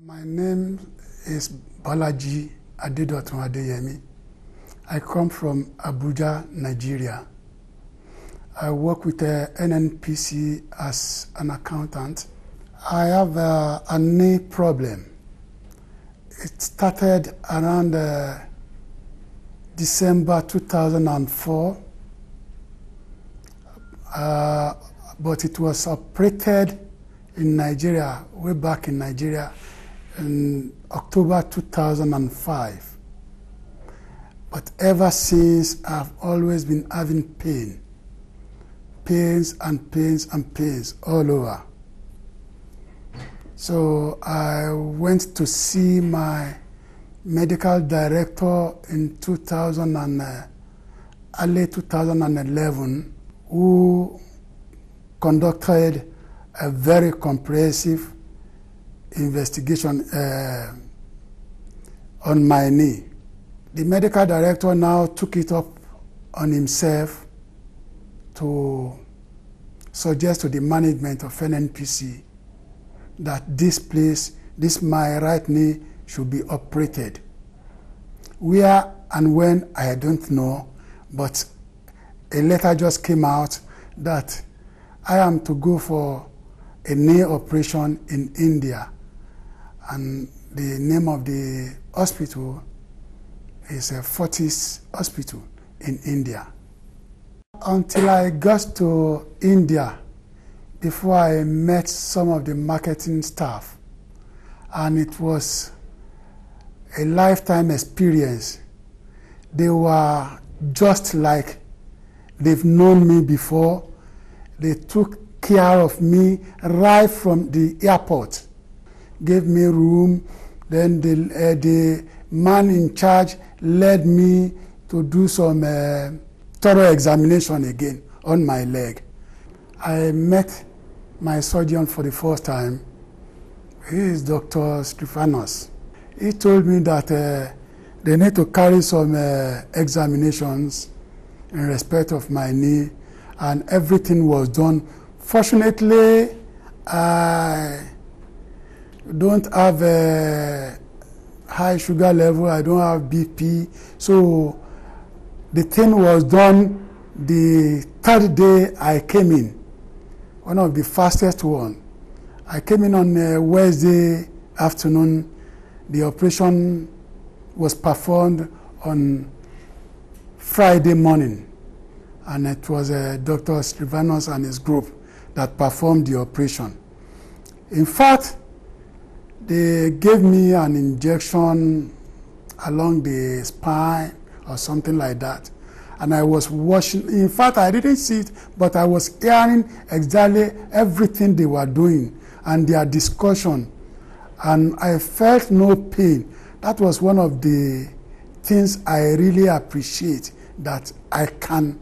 My name is Balaji Adedotun Adeyemi. I come from Abuja, Nigeria. I work with NNPC as an accountant. I have a knee problem. It started around December 2004, but it was operated in Nigeria, way back in Nigeria, in October 2005. But ever since, I've always been having pains and pains all over. So I went to see my medical director in early 2011, who conducted a very comprehensive investigation on my knee. The medical director now took it up on himself to suggest to the management of NNPC that my right knee should be operated. Where and when, I don't know, but a letter just came out that I am to go for a knee operation in India, and the name of the hospital is Fortis Hospital in India. Until I got to India, before I met some of the marketing staff, and it was a lifetime experience. They were just like they've known me before. They took care of me right from the airport, gave me room. Then the man in charge led me to do some thorough examination again on my leg. I met my surgeon for the first time. He is Dr. Stefanos. He told me that they need to carry some examinations in respect of my knee, and everything was done. Fortunately, I don't have a high sugar level, I don't have BP, so the thing was done the third day I came in, one of the fastest one. I came in on a Wednesday afternoon. The operation was performed on Friday morning, and it was Dr. Stefanos and his group that performed the operation. In fact, they gave me an injection along the spine or something like that. And I was watching. In fact, I didn't see it, but I was hearing exactly everything they were doing and their discussion. And I felt no pain. That was one of the things I really appreciate, that I can,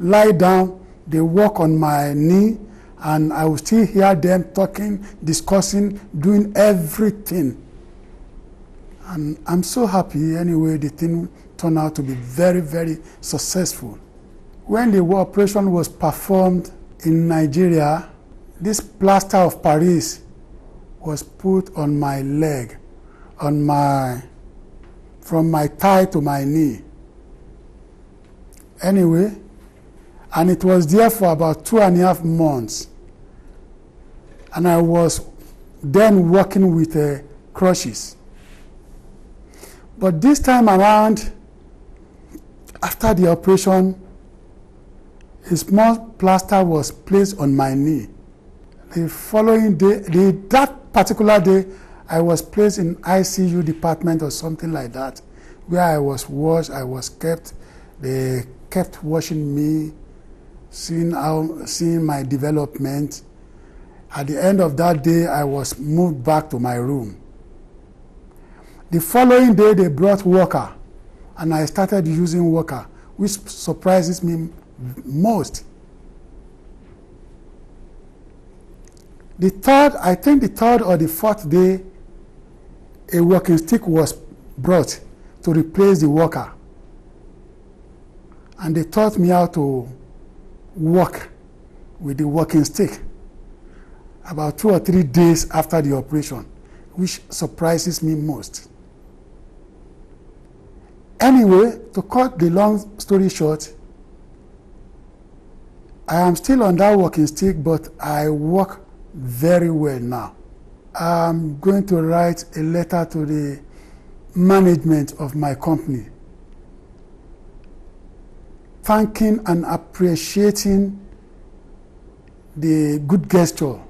lie down, they work on my knee, and I will still hear them talking, discussing, doing everything. And I'm so happy anyway. The thing turned out to be very, very successful. When the operation was performed in Nigeria, this plaster of Paris was put on my leg, from my thigh to my knee. Anyway, and it was there for about 2.5 months. And I was then working with crutches. But this time around, after the operation, a small plaster was placed on my knee. The following day, that particular day, I was placed in ICU department or something like that, where I was washed, I was kept. They kept watching me, seeing my development. At the end of that day, I was moved back to my room. The following day, they brought walker, and I started using walker, which surprises me most. The third or the fourth day, a walking stick was brought to replace the walker. And they taught me how to walk with the walking stick. About 2 or 3 days after the operation, which surprises me most. Anyway, to cut the long story short, I am still on that walking stick, but I walk very well now. I'm going to write a letter to the management of my company, thanking and appreciating the good gesture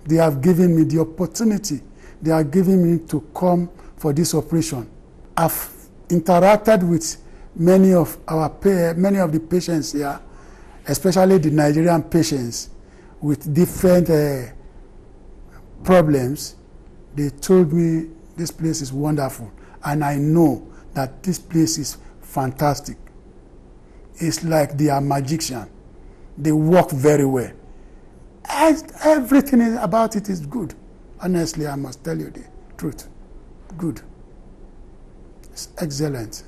they have given me, the opportunity they are giving me to come for this operation. I've interacted with many of the patients here, especially the Nigerian patients with different problems. They told me this place is wonderful, and I know that this place is fantastic. It's like they are magicians. They work very well. Everything about it is good. Honestly, I must tell you the truth. Good. It's excellent.